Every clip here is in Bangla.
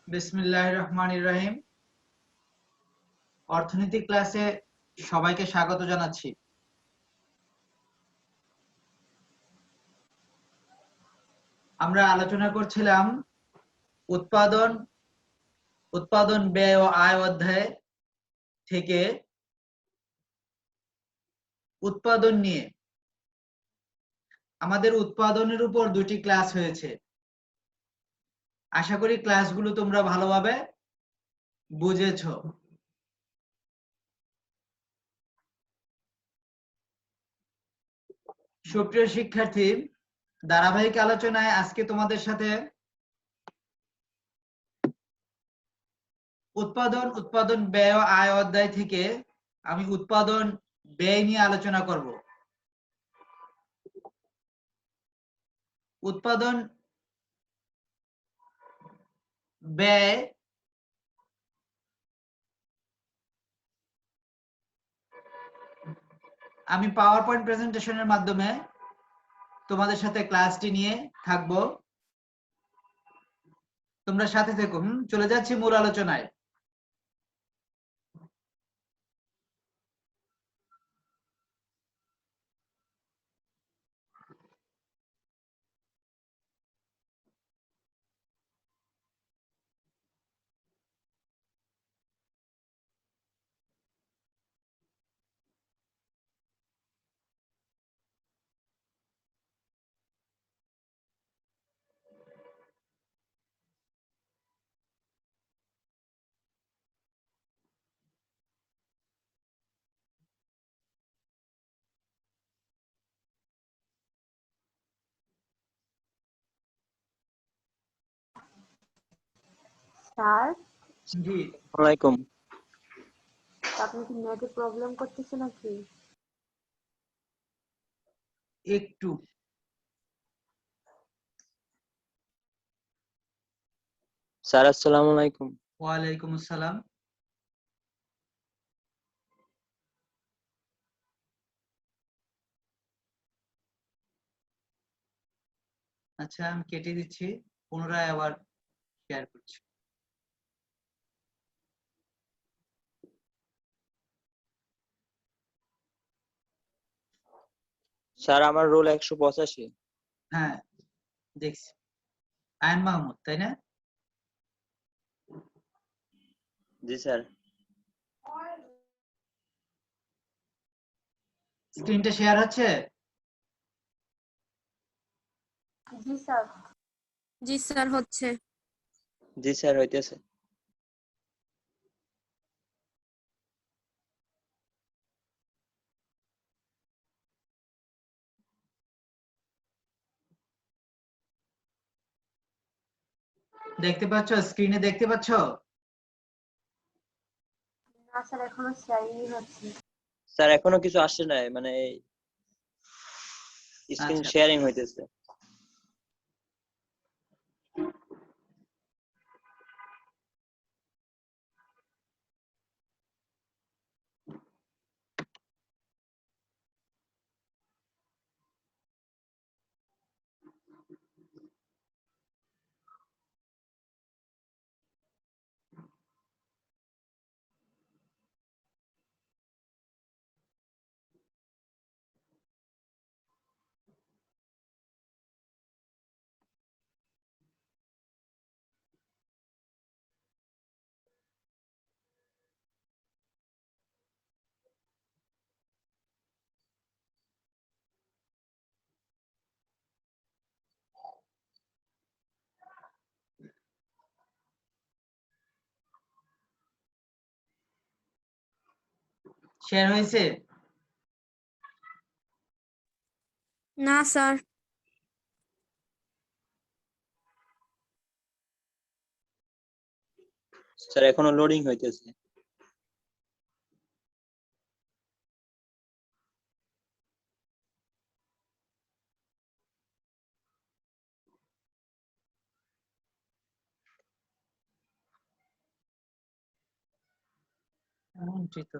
বিসমিল্লাহির রহমানির রহিম। অর্থনীতি ক্লাসে সবাইকে স্বাগত জানাচ্ছি। আমরা আলোচনা করছিলাম উৎপাদন উৎপাদন ব্যয় ও আয় অধ্যায় থেকে উৎপাদন নিয়ে। আমাদের উৎপাদনের উপর 2টি ক্লাস হয়েছে। আশা করি ক্লাসগুলো তোমরা ভালোভাবে বুঝেছো। সুপ্রিয় শিক্ষার্থী, ধারাবাহিক আলোচনায় আজকে তোমাদের সাথে উৎপাদন ব্যয় ও আয় অধ্যায় থেকে আমি উৎপাদন ব্যয় নিয়ে আলোচনা করব। উৎপাদন ব্যয় আমি পাওয়ার পয়েন্ট প্রেজেন্টেশনের মাধ্যমে তোমাদের সাথে ক্লাসটি নিয়ে থাকবো। তোমরা সাথে থেকো। চলে যাচ্ছি মূল আলোচনায়। স্যার, জি, ওয়ালাইকুম। আপনি কি নেটে প্রবলেম করতেছে নাকি? একটু। স্যার আসসালামু আলাইকুম। ওয়ালাইকুম আসসালাম। আচ্ছা, আমি কেটে দিচ্ছি, পুনরায় আবার শেয়ার করছি। স্যার আমার রোল 185। হ্যাঁ, দেখছি। আয়ন মাহমুদ, তাই না? জি স্যার। স্ক্রিনটা শেয়ার হচ্ছে? জি স্যার। জি স্যার, হচ্ছে। জি স্যার হইতেছে। দেখতে পাচ্ছ? স্ক্রিনে দেখতে পাচ্ছ? না স্যার, এখনো শেয়ারিং হচ্ছে। স্যার এখনো কিছু আসছে না, মানে স্ক্রিন আচ্ছা, শেয়ারিং হইতেছে। শেয়ার হয়েছে? না স্যার। স্যার এখনো লোডিং হইতেছে। এমনটি তো।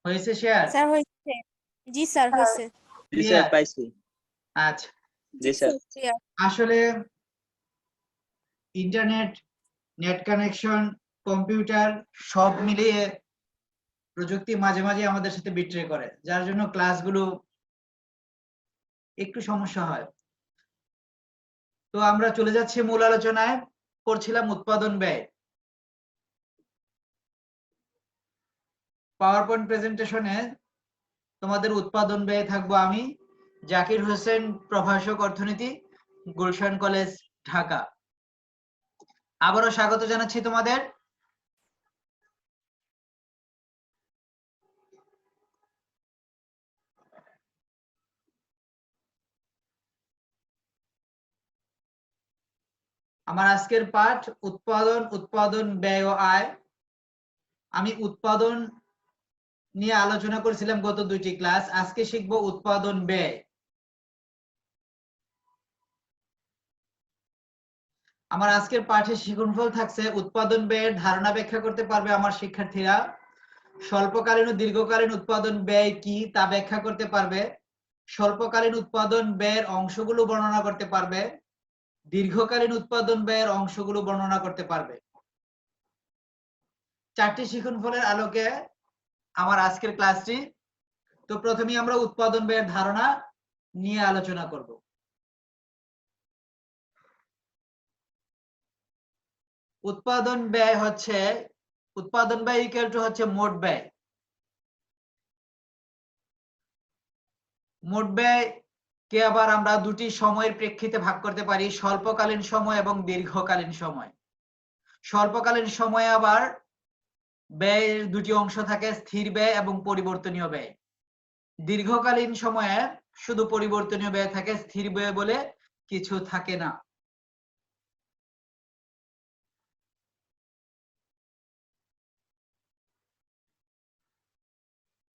হয়েছে শেয়ার? স্যার হয়েছে। জি স্যার হয়েছে। জি স্যার ক্লিয়ার? পাইছি। আচ্ছা, জি স্যার। ক্লিয়ার। আসলে ইন্টারনেট, নেট কানেকশন, কম্পিউটার সব মিলিয়ে প্রযুক্তি মাঝে মাঝে আমাদের সাথে বিট্রে করে, যার জন্য ক্লাসগুলো একটু সমস্যা হয়। তো আমরা চলে যাচ্ছি মূল আলোচনায়। করছিলাম উৎপাদন ব্যয়। পাওয়ার পয়েন্ট প্রেজেন্টেশনে তোমাদের উৎপাদন ব্যয় থাকবো আমি, জাকির হোসেন, প্রভাষক অর্থনীতি, গুলশান কলেজ, ঢাকা। আবারও স্বাগত জানাচ্ছি তোমাদের। আমার আজকের পাঠ উৎপাদন, উৎপাদন ব্যয় ও আয়। আমি উৎপাদন নিয়ে আলোচনা করেছিলাম গত দুইটি ক্লাস। আজকে শিখবো উৎপাদন ব্যয়। আমার আজকের পাঠের শিক্ষণফল থাকছে উৎপাদন ব্যয়ের ধারণা ব্যাখ্যা করতে পারবে আমার শিক্ষার্থীরা, স্বল্পকালীন ও দীর্ঘকালীন উৎপাদন ব্যয় কি তা ব্যাখ্যা করতে পারবে, স্বল্পকালীন উৎপাদন ব্যয়ের অংশগুলো বর্ণনা করতে পারবে, দীর্ঘকালীন উৎপাদন ব্যয়ের অংশগুলো বর্ণনা করতে পারবে। চারটি শিক্ষণফলের আলোকে আমার আজকের ক্লাসটি। তো প্রথমেই আমরা উৎপাদন ব্যয়ের ধারণা নিয়ে আলোচনা করব। উৎপাদন ব্যয় হচ্ছে, উৎপাদন ব্যয় ইকুয়াল টু হচ্ছে মোট ব্যয়। মোট ব্যয় কে আবার আমরা দুটি সময়ের প্রেক্ষিতে ভাগ করতে পারি, স্বল্পকালীন সময় এবং দীর্ঘকালীন সময়। স্বল্পকালীন সময়ে আবার ব্যয়ের দুটি অংশ থাকে, স্থির ব্যয় এবং পরিবর্তনীয় ব্যয়। দীর্ঘকালীন সময়ে শুধু পরিবর্তনীয় ব্যয় থাকে, স্থির ব্যয় বলে কিছু থাকে না।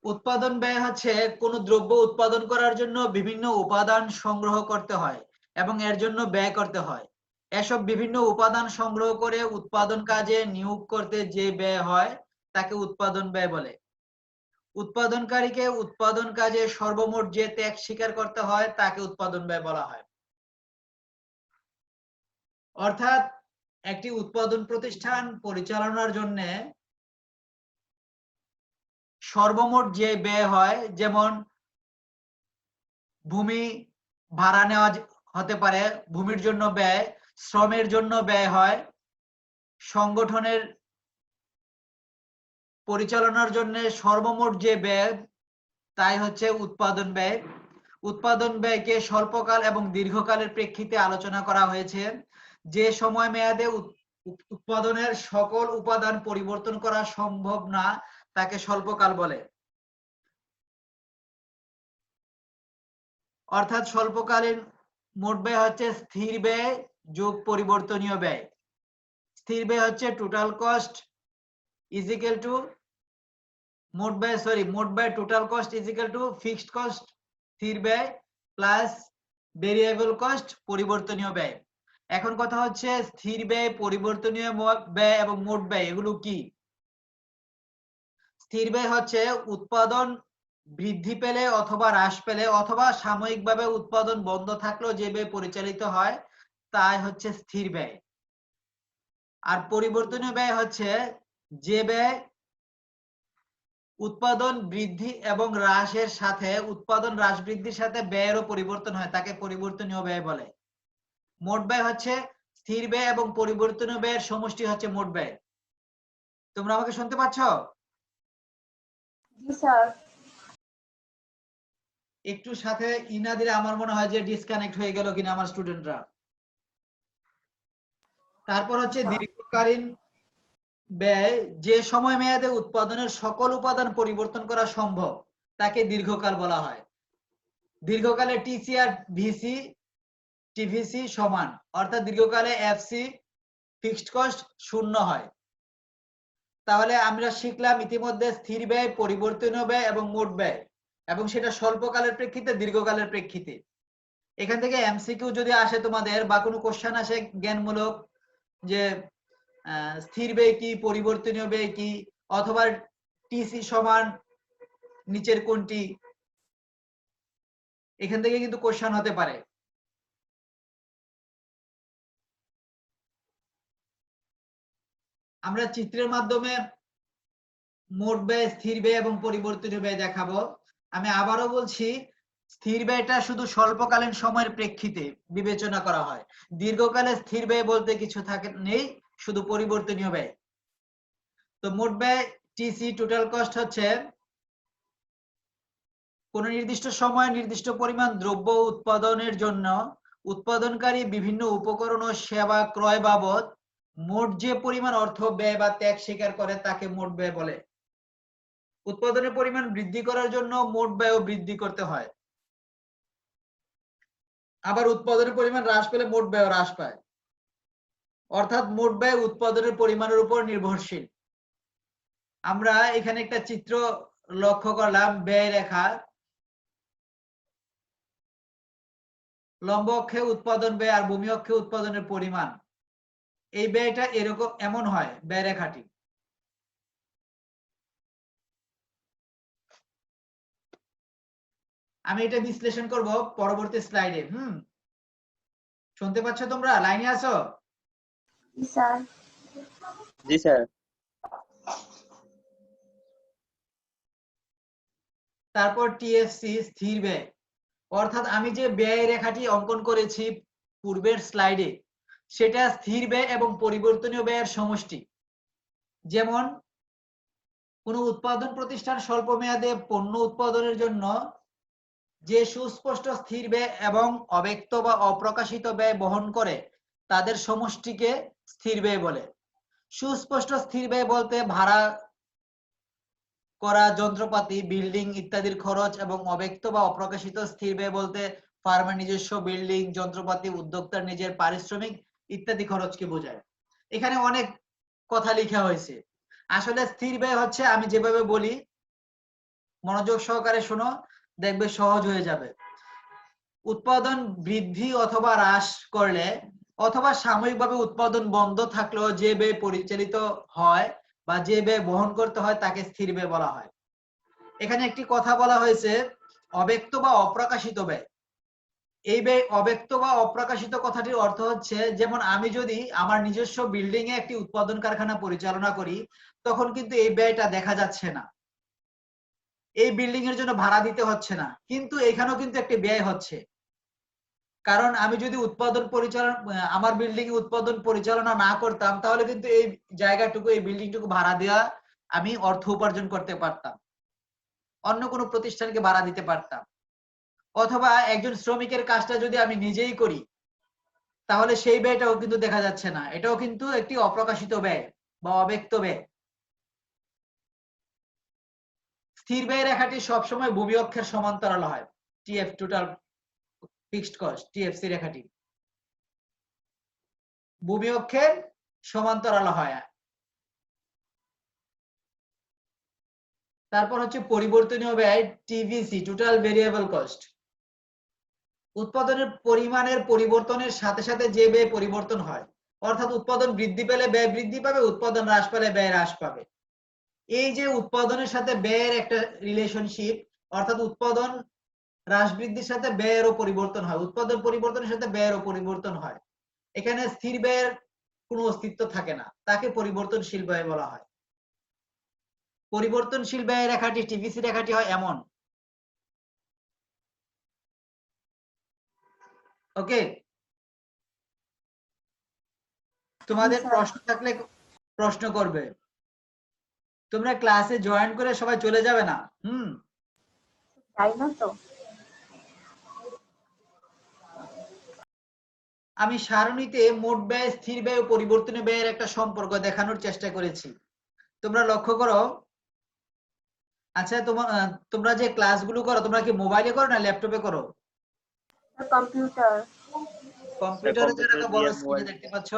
উৎপাদন ব্যয় হচ্ছে কোন দ্রব্য উৎপাদন করার জন্য বিভিন্ন উপাদান সংগ্রহ করতে হয় এবং এর জন্য ব্যয় করতে হয়। এসব বিভিন্ন উপাদান সংগ্রহ করে উৎপাদন কাজে নিয়োগ করতে যে ব্যয় হয় তাকে উৎপাদন ব্যয় বলে। উৎপাদনকারীকে উৎপাদন কাজে সর্বমোট যে ত্যাগ স্বীকার করতে হয় তাকে উৎপাদন ব্যয় বলা হয়। অর্থাৎ একটি উৎপাদন প্রতিষ্ঠান পরিচালনার জন্য সর্বমোট যে ব্যয় হয়, যেমন ভূমি ভাড়া নেওয়া হতে পারে, ভূমির জন্য ব্যয়, শ্রমের জন্য ব্যয় হয়, সংগঠনের পরিচালনার জন্য সর্বমোট যে ব্যয় তাই হচ্ছে উৎপাদন ব্যয়। উৎপাদন ব্যয়কে স্বল্পকাল এবং দীর্ঘকালের প্রেক্ষিতে আলোচনা করা হয়েছে। যে সময় মেয়াদে উৎপাদনের সকল উপাদান পরিবর্তন করা সম্ভব না তাকে স্বল্পকাল বলে। অর্থাৎ স্বল্পকালীন মোট ব্যয় হচ্ছে স্থির ব্যয় যোগ পরিবর্তনীয় ব্যয়। স্থির ব্যয় হচ্ছে টোটাল কস্ট ইজিক্যাল টু মোট ব্যয় total cost is equal to fixed cost স্থির ব্যয় প্লাস ভেরিয়েবল কস্ট পরিবর্তনীয় ব্যয়। এখন কথা হচ্ছে স্থির ব্যয়, পরিবর্তনীয় ব্যয় এবং মোট ব্যয় এগুলো কি? স্থির ব্যয় হচ্ছে উৎপাদন বৃদ্ধি পেলে অথবা হ্রাস পেলে অথবা সাময়িকভাবে উৎপাদন বন্ধ থাকলেও যে ব্যয় পরিচালিত হয় তাই হচ্ছে স্থির ব্যয়। আর পরিবর্তনীয় ব্যয় হচ্ছে যে ব্যয় উৎপাদন বৃদ্ধি এবং হ্রাসের সাথে, উৎপাদন হ্রাস বৃদ্ধির সাথে ব্যয়েরও পরিবর্তন হয় তাকে পরিবর্তনীয় ব্যয় বলে। মোট ব্যয় হচ্ছে স্থির ব্যয় এবং পরিবর্তনীয় ব্যয়ের সমষ্টি হচ্ছে মোট ব্যয়। তোমরা আমাকে শুনতে পাচ্ছ? জি স্যার। একটু সাথে ইনা দিলে আমার মনে হয় যে ডিসকানেক্ট হয়ে গেল কিনা আমার স্টুডেন্টরা। তারপর হচ্ছে দীর্ঘকালীন ব্যয়, যে সময় মেয়াদে উৎপাদনের সকল উপাদান পরিবর্তন করা সম্ভব তাকে দীর্ঘকাল বলা হয়। দীর্ঘকালে টিসি আর ভিসি টিভিসি সমান, অর্থাৎ দীর্ঘকালে এফসি ফিক্সড কস্ট শূন্য হয়। তাহলে আমরা শিখলাম ইতিমধ্যে স্থির ব্যয়, পরিবর্তনীয় ব্যয় এবং মোট ব্যয়, এবং সেটা স্বল্পকালের প্রেক্ষিতে দীর্ঘকালের প্রেক্ষিতে। এখান থেকে এমসিকিউ যদি আসে তোমাদের বা কোনো কোশ্চেন আসে জ্ঞানমূলক যে স্থির ব্যয় কি, পরিবর্তনীয় ব্যয় কি, অথবা টিসি সমান নিচের কোনটি? এখান থেকে কিন্তু কোশ্চেন হতে পারে। আমরা চিত্রের মাধ্যমে মোট ব্যয়, স্থির ব্যয় এবং পরিবর্তনীয় ব্যয় দেখাবো। আমি আবারও বলছি, স্থির ব্যয়টা শুধু স্বল্পকালীন সময়ের প্রেক্ষিতে বিবেচনা করা হয়। দীর্ঘকালে স্থির ব্যয় বলতে কিছু নেই, শুধু পরিবর্তনীয় ব্যয়। তো মোট ব্যয় টিসি, টোটাল কস্ট হচ্ছে কোন নির্দিষ্ট সময়ে নির্দিষ্ট পরিমাণ দ্রব্য উৎপাদনের জন্য উৎপাদনকারী বিভিন্ন উপকরণ ও সেবা ক্রয় বাবদ মোট যে পরিমাণ অর্থ ব্যয় বা ত্যাগ স্বীকার করে তাকে মোট ব্যয় বলে। উৎপাদনের পরিমাণ বৃদ্ধি করার জন্য মোট ব্যয় বৃদ্ধি করতে হয়, আবার উৎপাদনের পরিমাণ হ্রাস পেলে মোট ব্যয় হ্রাস পায়। অর্থাৎ মোট ব্যয় উৎপাদনের পরিমাণের উপর নির্ভরশীল। আমরা এখানে একটা চিত্র লক্ষ্য করলাম, ব্যয় রেখা, লম্ব অক্ষে উৎপাদন ব্যয় আর ভূমি অক্ষে উৎপাদনের পরিমাণ। এই ব্যয়টা এরকম এমন হয় ব্যয় রেখাটি। আমি এটা বিশ্লেষণ করব পরবর্তী স্লাইডে। শুনতে পাচ্ছ তোমরা? লাইনে আছো? জি স্যার। জি স্যার। তারপর টিএফসি, স্থির ব্যয়। অর্থাৎ আমি যে ব্যয় রেখাটি অঙ্কন করেছি পূর্বের স্লাইডে, সেটা স্থির ব্যয় এবং পরিবর্তনীয় ব্যয়ের সমষ্টি। যেমন কোন উৎপাদন প্রতিষ্ঠান স্বল্প মেয়াদে পণ্য উৎপাদনের জন্য যে সুস্পষ্ট স্থির ব্যয় এবং অব্যক্ত বা অপ্রকাশিত ব্যয় বহন করে তাদের সমষ্টিকে স্থির ব্যয় বলে। সুস্পষ্ট স্থির ব্যয় বলতে ভাড়া করা যন্ত্রপাতি, বিল্ডিং ইত্যাদির খরচ, এবং অব্যক্ত বা অপ্রকাশিত স্থির ব্যয় বলতে ফার্মের নিজস্ব বিল্ডিং, যন্ত্রপাতি, উদ্যোক্তার নিজের পারিশ্রমিক ইত্যাদি খরচকে বোঝায়। এখানে অনেক কথা লেখা হয়েছে। আসলে স্থির ব্যয় হচ্ছে, আমি যেভাবে বলি মনোযোগ সহকারে শোনো, দেখবে সহজ হয়ে যাবে। উৎপাদন বৃদ্ধি অথবা হ্রাস করলে অথবা সাময়িকভাবে উৎপাদন বন্ধ থাকলেও যে ব্যয় পরিচালিত হয় বা যে ব্যয় বহন করতে হয় তাকে স্থির ব্যয় বলা হয়। এখানে একটি কথা বলা হয়েছে, অব্যক্ত বা অপ্রকাশিত ব্যয়। এই ব্যয় অব্যক্ত বা অপ্রকাশিত কথাটির অর্থ হচ্ছে, যেমন আমি যদি আমার নিজস্ব বিল্ডিং এ একটি উৎপাদন কারখানা পরিচালনা করি, তখন কিন্তু এই ব্যয়টা দেখা যাচ্ছে না, এই বিল্ডিং এর জন্য ভাড়া দিতে হচ্ছে না, কিন্তু এখানেও কিন্তু একটি ব্যয় হচ্ছে। কারণ আমি যদি উৎপাদন পরিচালনা, আমার বিল্ডিং এ উৎপাদন পরিচালনা না করতাম, তাহলে কিন্তু এই জায়গাটুকু, এই বিল্ডিংটুকু ভাড়া দেওয়া আমি অর্থ উপার্জন করতে পারতাম, অন্য কোনো প্রতিষ্ঠানকে ভাড়া দিতে পারতাম। অথবা একজন শ্রমিকের কাজটা যদি আমি নিজেই করি, তাহলে সেই ব্যয়টাও কিন্তু দেখা যাচ্ছে না, এটাও কিন্তু একটি অপ্রকাশিত ব্যয় বা অব্যক্ত ব্যয়। স্থির ব্যয় রেখাটি সবসময় ভূমি অক্ষের সমান্তরাল হয়, TF, total fixed cost, TFC রেখাটি ভূমি অক্ষের সমান্তরাল হয়। তারপর হচ্ছে পরিবর্তনীয় ব্যয়, টিভিসি, টোটাল ভেরিয়েবল কস্ট। উৎপাদনের পরিমাণের পরিবর্তনের সাথে সাথে যে ব্যয় পরিবর্তন হয়, অর্থাৎ উৎপাদন বৃদ্ধি পেলে ব্যয় বৃদ্ধি পাবে, উৎপাদন হ্রাস পেলে ব্যয় হ্রাস পাবে। এই যে উৎপাদনের সাথে ব্যয়ের একটা রিলেশনশিপ, অর্থাৎ উৎপাদন হ্রাস বৃদ্ধির সাথে ব্যয়েরও পরিবর্তন হয়, উৎপাদন পরিবর্তনের সাথে ব্যয়েরও পরিবর্তন হয়। এখানে স্থির ব্যয়ের কোনো অস্তিত্ব থাকে না, তাকে পরিবর্তনশীল ব্যয় বলা হয়। পরিবর্তনশীল ব্যয় রেখাটি, টিভিসি রেখাটি হয় এমন। ওকে, তোমাদের প্রশ্ন থাকলে প্রশ্ন করবে। তোমরা ক্লাসে জয়েন করে সবাই চলে যাবে না। তাই না তো? আমি সারণীতে মোট ব্যয়, স্থির ব্যয় ও পরিবর্তনীয় ব্যয়ের একটা সম্পর্ক দেখানোর চেষ্টা করেছি, তোমরা লক্ষ্য করো। আচ্ছা, তোমরা যে ক্লাসগুলো করো, তোমরা কি মোবাইলে করো না ল্যাপটপে করো? কম্পিউটার। কম্পিউটারে যেটা বড় স্ক্রিনে দেখতে পাচ্ছ,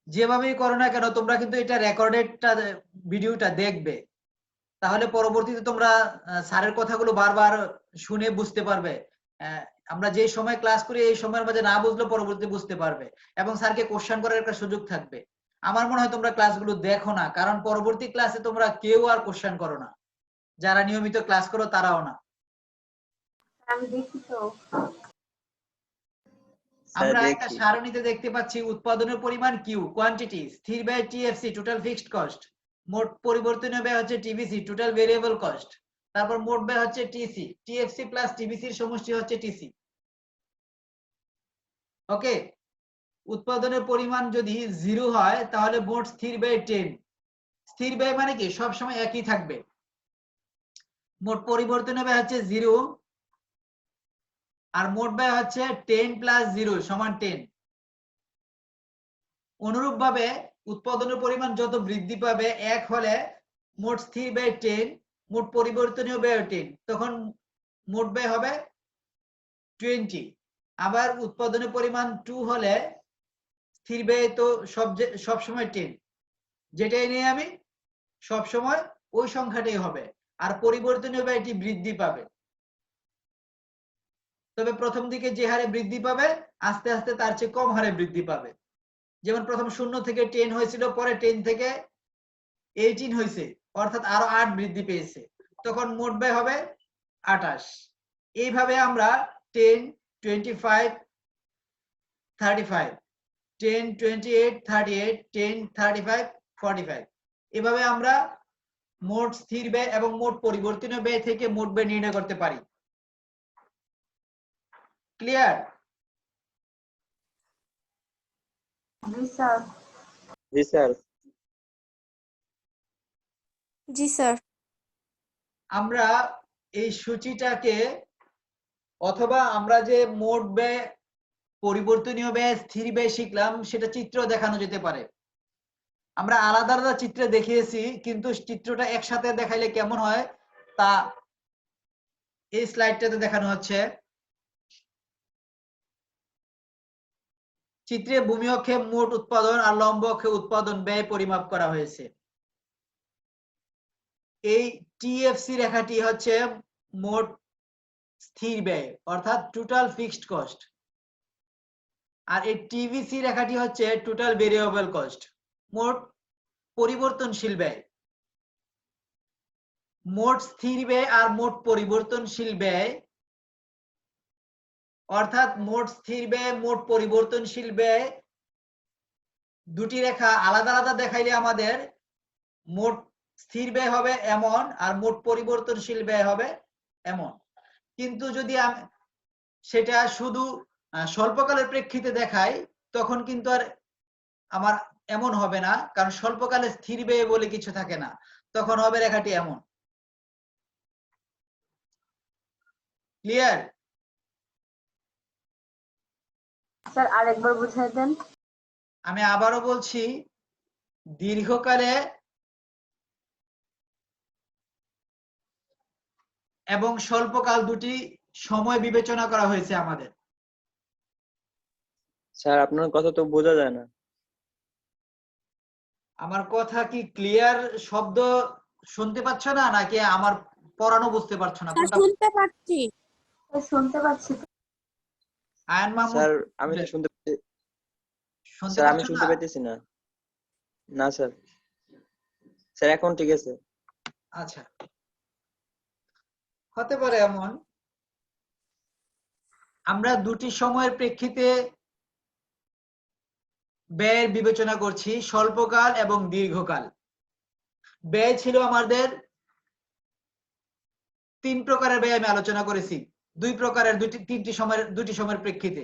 যেভাবেই করো না কেন তোমরা কিন্তু এটা রেকর্ডেডটা ভিডিওটা দেখবে, তাহলে পরবর্তীতে তোমরা স্যারের কথাগুলো বারবার শুনে বুঝতে পারবে। আমরা যে সময় ক্লাস করি এই সময়ের মাঝে না বুঝলে পরবর্তীতে বুঝতে পারবে, এবং স্যারকে কোশ্চেন করার একটা সুযোগ থাকবে। আমার মনে হয় তোমরা ক্লাসগুলো দেখো না, কারণ পরবর্তী ক্লাসে তোমরা কেউ আর কোশ্চেন করো না, যারা নিয়মিত ক্লাস করো তারাও না। আমি দেখি তো। স্যার আমরা একটা দেখি। সারণীতে দেখতে পাচ্ছি উৎপাদনের পরিমাণ কিউ, কোয়ান্টিটি, স্থির ব্যয় টিএফসি, টোটাল ফিক্সড কস্ট, মোট পরিবর্তনীয় ব্যয় হচ্ছে টিবিসি, টোটাল ভেরিয়েবল কস্ট, তারপর মোট ব্যয় হচ্ছে টিসি, টিএফসি প্লাস টিবিসির সমষ্টি হচ্ছে টিসি। ওকে, উৎপাদনের পরিমাণ যদি 0 হয় তাহলে মোট স্থির ব্যয় 10। স্থির ব্যয় মানে কি সব সময় একই থাকবে। মোট পরিবর্তনীয় ব্যয় হচ্ছে 0 আর মোট ব্যয় হচ্ছে 10 প্লাস 0 সমান 10। অনুরূপভাবে উৎপাদনের পরিমাণ যত বৃদ্ধি পাবে 1 হলে মোট স্থির ব্যয় 10, মোট পরিবর্তনীয় ব্যয় 10, তখন মোট ব্যয় হবে 20। আবার উৎপাদনের পরিমাণ 2 হলে স্থির ব্যয় তো সব সময় 10, যেটাই নিয়ে আমি সব সময় ওই সংখ্যাটাই হবে, আর পরিবর্তনীয় ব্যয়টি বৃদ্ধি পাবে। তবে প্রথম দিকে যে হারে বৃদ্ধি পাবে আস্তে আস্তে তার চেয়ে কম হারে বৃদ্ধি পাবে। যেমন প্রথম 0 থেকে 10 হয়েছিল, পরে 10 থেকে 18 হয়েছে, অর্থাৎ আরো 8 বৃদ্ধি পেয়েছে, তখন মোট ব্যয় হবে 28। এইভাবে আমরা 10, 25, 35, 10, 28, 38, 10, 35, 45 এভাবে আমরা মোট স্থির ব্যয় এবং মোট পরিবর্তনীয় ব্যয় থেকে মোট ব্যয় নির্ণয় করতে পারি। ক্লিয়ার? জি স্যার। জি স্যার। জি স্যার। আমরা এই সূচিটাকে অথবা আমরা যে মোট ব্যয়, পরিবর্তনীয় ব্যয়, স্থির ব্যয় শিখলাম সেটা চিত্র দেখানো যেতে পারে। আমরা আলাদা আলাদা চিত্রে দেখিয়েছি, কিন্তু চিত্রটা একসাথে দেখাইলে কেমন হয় তা এই স্লাইডটাতে দেখানো হচ্ছে। চিত্রে ভূমি অক্ষে মোট উৎপাদন আর লম্ব অক্ষে উৎপাদন ব্যয় পরিমাপ করা হয়েছে। এই টিএফসি রেখাটি হচ্ছে মোট স্থির ব্যয় অর্থাৎ টোটাল ফিক্সড কস্ট, আর এই টিভিসি রেখাটি হচ্ছে টোটাল ভেরিয়েবল কস্ট, মোট পরিবর্তনশীল ব্যয়। মোট স্থির ব্যয় আর মোট পরিবর্তনশীল ব্যয়, অর্থাৎ মোট স্থির ব্যয় মোট পরিবর্তনশীল ব্যয় দুটি রেখা আলাদা আলাদা দেখাইলে আমাদের মোট স্থির ব্যয় হবে এমন আর মোট পরিবর্তনশীল ব্যয় হবে এমন। কিন্তু যদি সেটা শুধু স্বল্পকালের প্রেক্ষিতে দেখাই তখন কিন্তু আর আমার এমন হবে না, কারণ স্বল্পকালে স্থির ব্যয় বলে কিছু থাকে না, তখন হবে রেখাটি এমন। ক্লিয়ার? স্যার আরেকবার বুঝিয়ে দেন। আমি আবারও বলছি, দীর্ঘকালে এবং স্বল্পকাল দুটি সময় বিবেচনা করা হয়েছে আমাদের। স্যার আপনার কথা তো বোঝা যায় না। আমার কথা কি ক্লিয়ার? শব্দ শুনতে পাচ্ছ না নাকি আমার পড়ানো বুঝতে পারছো না? কোনটা? শুনতে পাচ্ছি। শুনতে পাচ্ছি। আয়ন মাহমুদ, স্যার আমি তো শুনতে পাচ্ছি। শুনতে স্যার আমি পাচ্ছ শুনতে না? পাইতেছি না। না স্যার। স্যার এখন ঠিক আছে। আচ্ছা, হতে পারে এমন। আমরা দুটি সময়ের প্রেক্ষিতে ব্যয়ের বিবেচনা করছি, স্বল্পকাল এবং দীর্ঘকাল। ব্যয় ছিল আমাদের 3 প্রকারের ব্যয় আমি আলোচনা করেছি, 2 প্রকারের দুটি সময়ের প্রেক্ষিতে,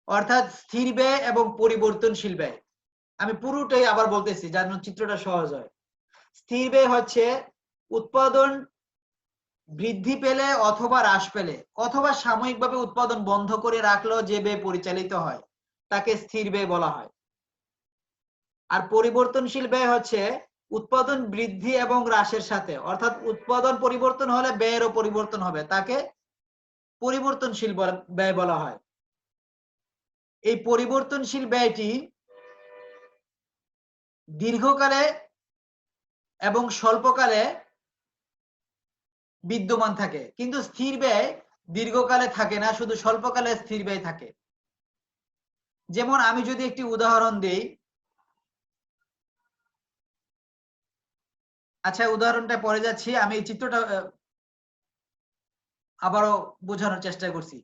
অর্থাৎ স্থির ব্যয় এবং পরিবর্তনশীল ব্যয়। আমি পুরোটাই আবার বলতেছি যেন চিত্রটা সহজ হয়। স্থির ব্যয় হচ্ছে উৎপাদন বৃদ্ধি পেলে অথবা হ্রাস পেলে অথবা সাময়িকভাবে উৎপাদন বন্ধ করে রাখলেও যে ব্যয় পরিচালিত হয় তাকে স্থির ব্যয় বলা হয়। আর পরিবর্তনশীল ব্যয় হচ্ছে উৎপাদন বৃদ্ধি এবং হ্রাসের সাথে, অর্থাৎ উৎপাদন পরিবর্তন হলে ব্যয়েরও পরিবর্তন হবে, তাকে পরিবর্তনশীল ব্যয় বলা হয়। এই পরিবর্তনশীল ব্যয়টি দীর্ঘকালে এবং স্বল্পকালে বিদ্যমান থাকে, কিন্তু স্থির ব্যয় দীর্ঘকালে থাকে না, শুধু স্বল্পকালে স্থির ব্যয় থাকে। যেমন আমি যদি একটি উদাহরণ দেই, আচ্ছা উদাহরণটা পরে যাচ্ছি, আমি এই চিত্রটা আবারও বোঝানোর চেষ্টা করছি।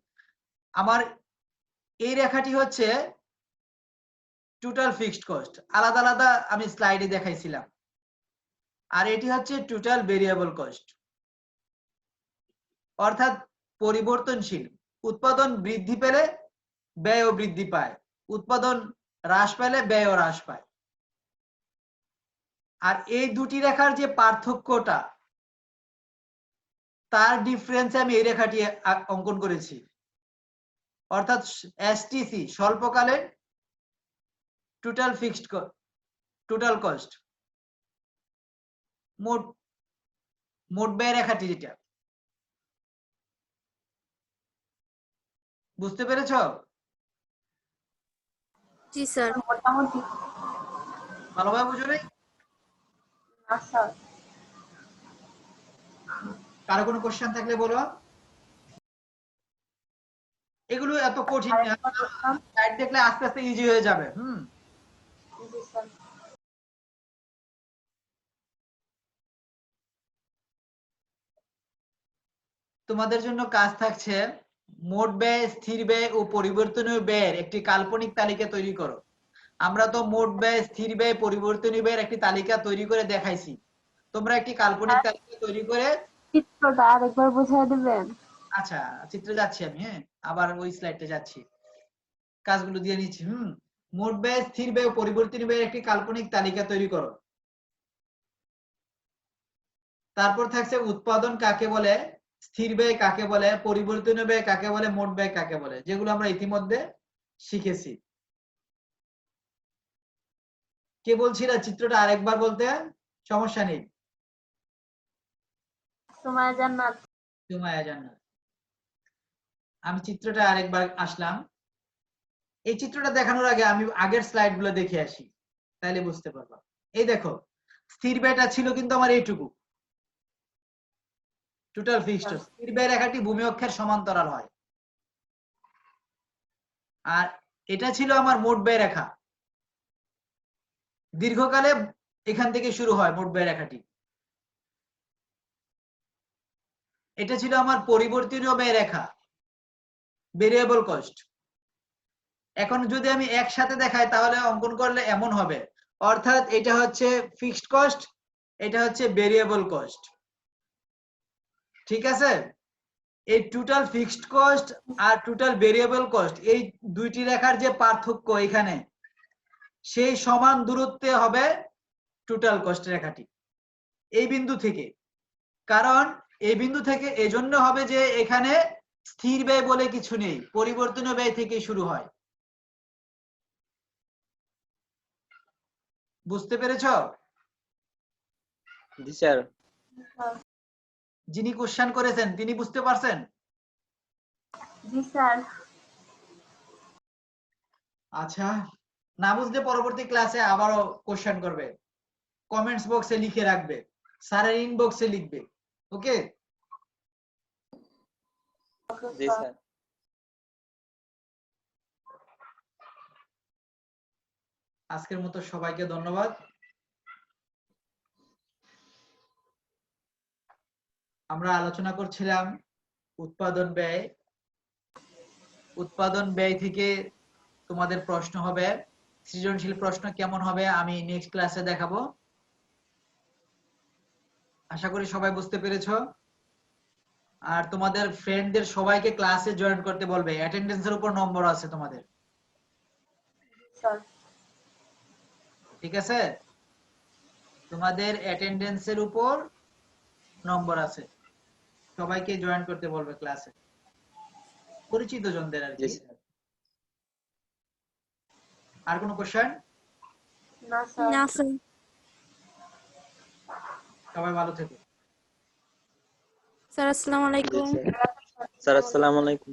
আমার এই রেখাটি হচ্ছে টোটাল ফিক্সড কস্ট, আলাদা আলাদা আমি স্লাইডে দেখাইছিলাম। আর এটি হচ্ছে টোটাল ভেরিয়েবল কস্ট, অর্থাৎ পরিবর্তনশীল। উৎপাদন বৃদ্ধি পেলে ব্যয়ও বৃদ্ধি পায়, উৎপাদন হ্রাস পেলে ব্যয়ও হ্রাস পায়। আর এই দুটি রেখার যে পার্থক্যটা, তার ডিফারেন্সে আমি এই রেখাটি অঙ্কন করেছি। অর্থাৎ এসটিসি স্বল্পকালের টোটাল ফিক্সড টোটাল কস্ট, মোট মোট ব্যয় রেখাটি যেটা, বুঝতে পেরেছ? জি স্যার। মোটামুটি। ভালোভাবে বুঝো নাই? না স্যার। কারো কোনো কোশ্চেন থাকলে বলো। এগুলো এত কঠিন না, আরেকবার বলতাম। স্লাইড দেখলে আস্তে আস্তে ইজি হয়ে যাবে। জি স্যার। তোমাদের জন্য কাজ থাকছে মোট ব্যয়, স্থির ব্যয় ও পরিবর্তনীয় ব্যয়ের একটি কাল্পনিক তালিকা তৈরি করো। আমরা তো মোট ব্যয়, স্থির ব্যয়, পরিবর্তনীয় ব্যয়ের একটি তালিকা তৈরি করে দেখাইছি। তোমরা একটি কাল্পনিক তালিকা তৈরি করে, চিত্রটা আরেকবার বুঝিয়ে দিবেন? আচ্ছা চিত্রে যাচ্ছি আমি, আবার ওই স্লাইডে যাচ্ছি, কাজগুলো দিয়ে নিচ্ছি। মোট ব্যয়, স্থির ব্যয় ও পরিবর্তনীয় ব্যয়ের একটি কাল্পনিক তালিকা তৈরি করো। তারপর থাকছে উৎপাদন কাকে বলে, স্থির ব্যয় কাকে বলে, পরিবর্তনীয় ব্যয় কাকে বলে, মোট ব্যয় কাকে বলে, যেগুলো আমরা ইতিমধ্যে শিখেছি। কে বলছিল চিত্রটা আরেকবার বলতে? সমস্যা নেই। সুমাইয়া জান্নাত। সুমাইয়া জান্নাত। আমি চিত্রটা আরেকবার আসলাম। এই চিত্রটা দেখানোর আগে আমি আগের স্লাইড গুলো দেখে আসি, তাহলে বুঝতে পারবা। এই দেখো, স্থির ব্যয়টা ছিল কিন্তু আমার এইটুকু, টোটাল ফিক্সড। স্থির ব্যয় রেখাটি ভূমি অক্ষের সমান্তরাল হয়, আর এটা ছিল আমার মোট ব্যয় রেখা। দীর্ঘকালে এখান থেকে শুরু হয় মোট ব্যয় রেখাটি। এটা ছিল আমার পরিবর্তনীয় ব্যয় রেখা, ভেরিয়েবল কস্ট। এখন যদি আমি একসাথে দেখাই তাহলে অঙ্কন করলে এমন হবে, অর্থাৎ এটা হচ্ছে ফিক্সড কস্ট, এটা হচ্ছে ভেরিয়েবল কস্ট। ঠিক আছে? এই টোটাল ফিক্সড কস্ট আর টোটাল ভেরিয়েবল কস্ট, এই দুইটি রেখার যে পার্থক্য এখানে, সেই সমান দূরত্বে হবে টোটাল কস্ট রেখাটি এই বিন্দু থেকে। কারণ এই বিন্দু থেকে এজন্য হবে যে এখানে স্থির ব্যয় বলে কিছু নেই, পরিবর্তনীয় ব্যয় থেকে শুরু হয়। বুঝতে পেরেছ? জি স্যার। যিনি কোশ্চেন করেছেন তিনি বুঝতে পারছেন? জি স্যার। আচ্ছা, না বুঝলে পরবর্তী ক্লাসে আবারও কোশ্চেন করবে, কমেন্টস বক্সে লিখে রাখবে, স্যারের ইনবক্সে লিখবে। ওকে? জি স্যার। আজকের মতো সবাইকে ধন্যবাদ। আমরা আলোচনা করছিলাম উৎপাদন ব্যয়। উৎপাদন ব্যয় থেকে তোমাদের প্রশ্ন হবে, সৃজনশীল প্রশ্ন কেমন হবে আমি নেক্সট ক্লাসে দেখাবো। আশা করি সবাই বুঝতে পেরেছো। আর তোমাদের ফ্রেন্ডদের সবাইকে ক্লাসে জয়েন করতে বলবে, অ্যাটেন্ডেন্সের উপর নম্বর আছে তোমাদের। স্যার। ঠিক আছে? তোমাদের অ্যাটেন্ডেন্সের উপর নম্বর আছে, সবাইকে জয়েন করতে বলবে ক্লাসে, পরিচিত জনদের আর জি কি। স্যার। আর কোনো কোশ্চেন? না স্যার। না স্যার। সবাই ভালো থেকো। স্যার আসসালামু জি আলাইকুম। স্যার। স্যার আসসালামু আলাইকুম।